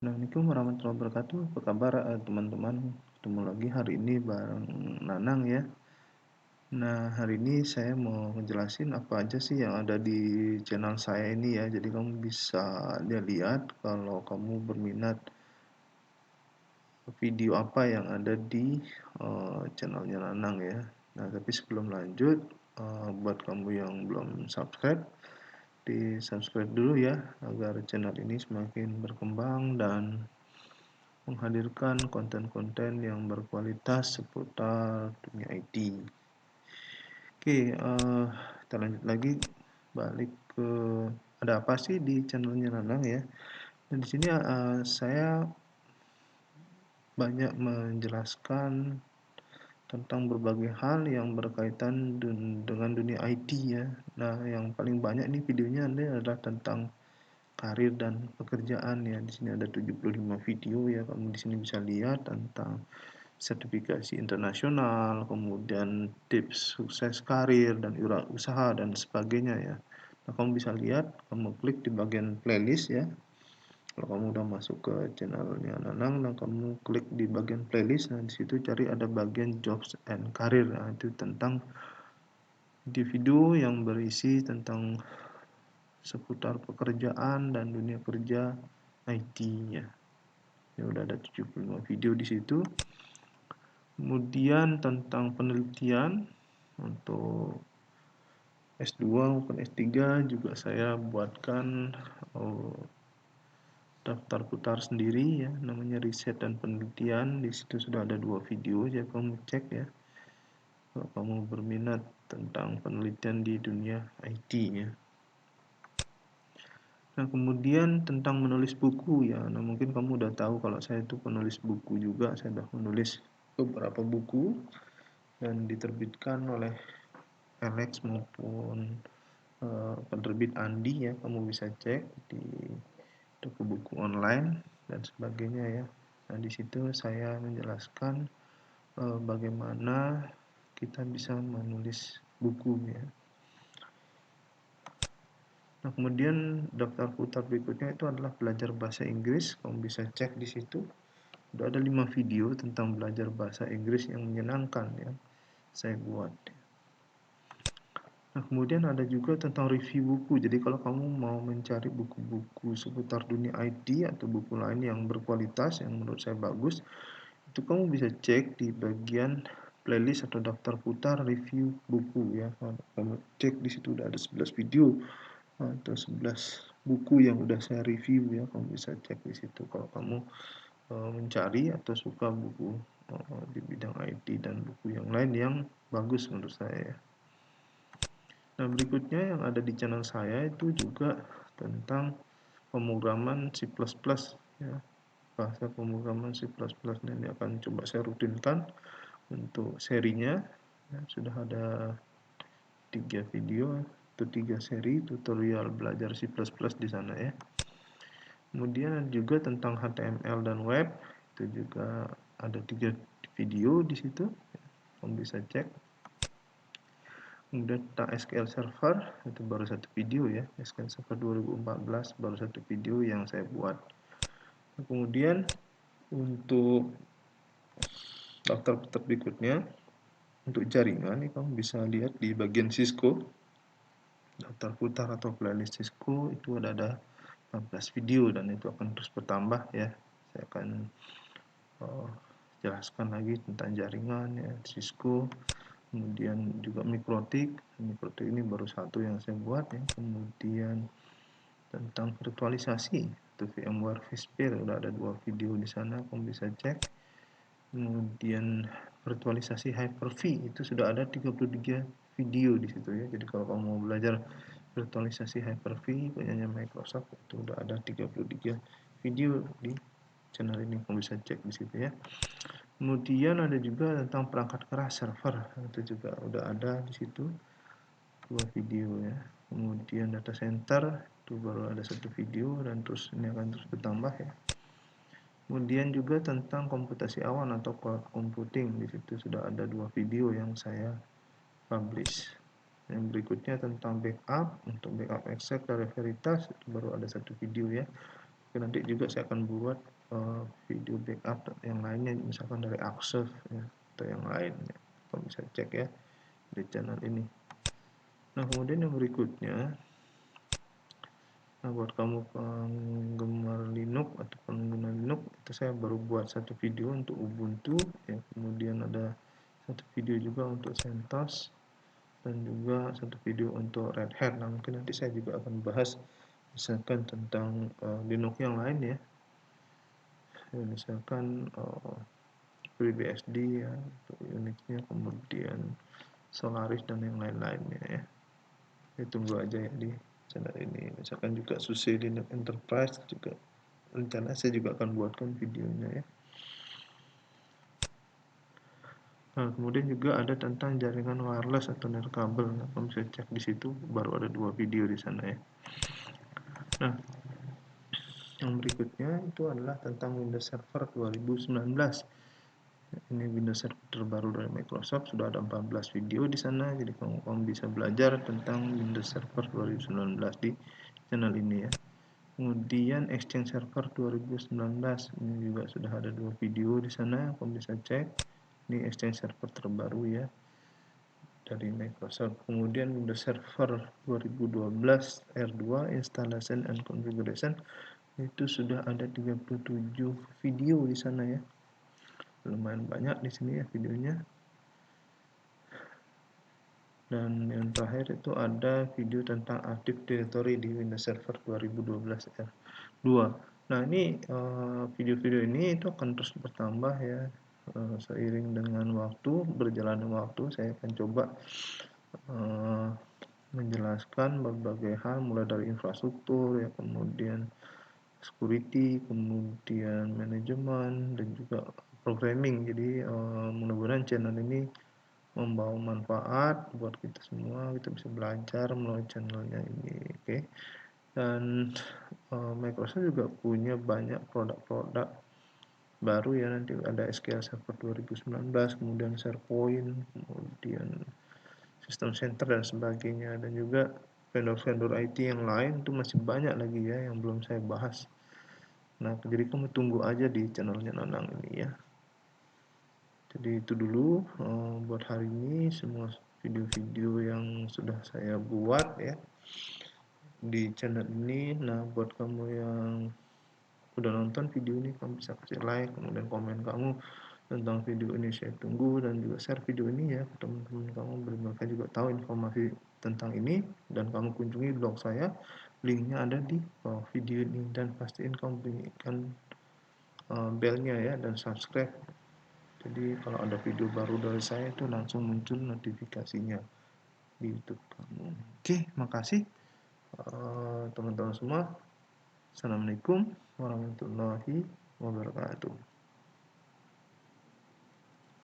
Assalamualaikum warahmatullahi wabarakatuh. Apa kabar teman-teman? Ketemu lagi hari ini bareng Nanang ya. Nah, hari ini saya mau ngejelasin apa aja sih yang ada di channel saya ini ya. Jadi kamu bisa lihat kalau kamu berminat video apa yang ada di channelnya Nanang ya. Nah, tapi sebelum lanjut, buat kamu yang belum subscribe, di subscribe dulu ya agar channel ini semakin berkembang dan menghadirkan konten-konten yang berkualitas seputar dunia IT. Oke, kita lanjut lagi, balik ke ada apa sih di channelnya Nanang ya. Dan di sini saya banyak menjelaskan tentang berbagai hal yang berkaitan dengan dunia IT ya. Nah, yang paling banyak nih videonya adalah tentang karir dan pekerjaan ya. Di sini ada 75 video ya. Kamu di sini bisa lihat tentang sertifikasi internasional, kemudian tips sukses karir dan usaha dan sebagainya ya. Nah, kamu bisa lihat, kamu klik di bagian playlist ya. Kalau kamu udah masuk ke channelnya Nanang, nah kamu klik di bagian playlist, nah di situ cari ada bagian jobs and career. Nah, itu tentang video yang berisi tentang seputar pekerjaan dan dunia kerja IT ya. Ya udah ada 75 video di situ. Kemudian tentang penelitian untuk S2 maupun S3 juga saya buatkan daftar putar sendiri ya, namanya riset dan penelitian. Di situ sudah ada 2 video, jadi kamu cek ya kalau kamu berminat tentang penelitian di dunia IT ya. Nah, kemudian tentang menulis buku ya. Nah, mungkin kamu udah tahu kalau saya itu penulis buku juga. Saya sudah menulis beberapa buku dan diterbitkan oleh Alex maupun penerbit Andi ya. Kamu bisa cek di toko buku online dan sebagainya ya. Nah, di situ saya menjelaskan bagaimana kita bisa menulis buku ya. Nah, kemudian daftar putar berikutnya itu adalah belajar bahasa Inggris. Kamu bisa cek di situ. Udah ada 5 video tentang belajar bahasa Inggris yang menyenangkan ya. Saya buat. Nah, kemudian ada juga tentang review buku. Jadi kalau kamu mau mencari buku-buku seputar dunia IT atau buku lain yang berkualitas, yang menurut saya bagus, itu kamu bisa cek di bagian playlist atau daftar putar review buku ya. Kamu cek di situ udah ada 11 video atau 11 buku yang udah saya review ya. Kamu bisa cek di situ kalau kamu mencari atau suka buku di bidang IT dan buku yang lain yang bagus menurut saya ya. Nah, berikutnya yang ada di channel saya itu juga tentang pemrograman C++ ya. Bahasa pemrograman C++ ini akan coba saya rutinkan untuk serinya ya. Sudah ada 3 video atau 3 seri tutorial belajar C++ di sana ya. Kemudian juga tentang HTML dan web, itu juga ada 3 video di situ. Kamu bisa cek. Kemudian tentang SQL Server, itu baru 1 video ya. SQL Server 2014 baru 1 video yang saya buat. Nah, kemudian untuk daftar putar berikutnya, untuk jaringan ini kamu bisa lihat di bagian Cisco. Daftar putar atau playlist Cisco itu ada 14 video dan itu akan terus bertambah ya. Saya akan jelaskan lagi tentang jaringan ya, Cisco, kemudian juga Mikrotik ini baru 1 yang saya buat ya. Kemudian tentang virtualisasi itu VMware vSphere udah ada 2 video di sana, kamu bisa cek. Kemudian virtualisasi Hyper-V itu sudah ada 33 video di situ ya. Jadi kalau kamu mau belajar virtualisasi Hyper-V punyanya Microsoft itu udah ada 33 video di channel ini, kamu bisa cek di situ ya. Kemudian ada juga tentang perangkat keras server, itu juga udah ada di situ 2 video ya. Kemudian data center itu baru ada 1 video dan terus ini akan terus bertambah ya. Kemudian juga tentang komputasi awan atau cloud computing, di situ sudah ada 2 video yang saya publish. Yang berikutnya tentang backup, untuk backup Excel dari Veritas itu baru ada 1 video ya. Nanti juga saya akan buat video backup yang lainnya, misalkan dari Aksef ya, atau yang lainnya. Kamu bisa cek ya di channel ini. Nah, kemudian yang berikutnya, nah buat kamu penggemar Linux atau pengguna Linux, itu saya baru buat satu video untuk Ubuntu ya, kemudian ada satu video juga untuk CentOS, dan juga satu video untuk Red Hat. Nah, mungkin nanti saya juga akan bahas misalkan tentang Linux yang lain ya, misalkan FreeBSD ya untuk Unix-nya, kemudian Solaris dan yang lain-lainnya ya. Tunggu aja ya di channel ini. Misalkan juga SUSE Linux Enterprise juga rencana saya juga akan buatkan videonya ya. Nah, kemudian juga ada tentang jaringan wireless atau nirkabel. Nah, kamu bisa cek di situ, baru ada 2 video di sana ya. Nah, yang berikutnya itu adalah tentang Windows Server 2019. Ini Windows Server terbaru dari Microsoft, sudah ada 14 video di sana, jadi kamu bisa belajar tentang Windows Server 2019 di channel ini ya. Kemudian Exchange Server 2019, ini juga sudah ada 2 video di sana, kamu bisa cek. Ini Exchange Server terbaru ya dari Microsoft. Kemudian Windows Server 2012 R2 Installation and Configuration, itu sudah ada 37 video di sana ya. Lumayan banyak di sini ya videonya. Dan yang terakhir itu ada video tentang Active Directory di Windows Server 2012 R2. Nah, ini video-video ini itu akan terus bertambah ya, seiring dengan waktu, berjalannya waktu saya akan coba menjelaskan berbagai hal, mulai dari infrastruktur ya, kemudian security, kemudian manajemen, dan juga programming. Jadi mudah-mudahan channel ini membawa manfaat buat kita semua, kita bisa belajar melalui channelnya ini, oke. Dan Microsoft juga punya banyak produk-produk baru ya, nanti ada SQL Server 2019, kemudian SharePoint, kemudian System Center dan sebagainya, dan juga vendor-vendor IT yang lain itu masih banyak lagi ya yang belum saya bahas. Nah, jadi kamu tunggu aja di channelnya Nanang ini ya. Jadi itu dulu buat hari ini semua video-video yang sudah saya buat ya di channel ini. Nah, buat kamu yang udah nonton video ini, kamu bisa kasih like, kemudian komen kamu tentang video ini saya tunggu, dan juga share video ini ya ke teman-teman kamu, biar mereka juga tahu informasi tentang ini, dan kamu kunjungi blog saya, linknya ada di bawah video ini, dan pastiin kamu bunyikan belnya ya, dan subscribe. Jadi kalau ada video baru dari saya itu langsung muncul notifikasinya di YouTube kamu. Oke, makasih teman-teman semua. Assalamualaikum warahmatullahi wabarakatuh.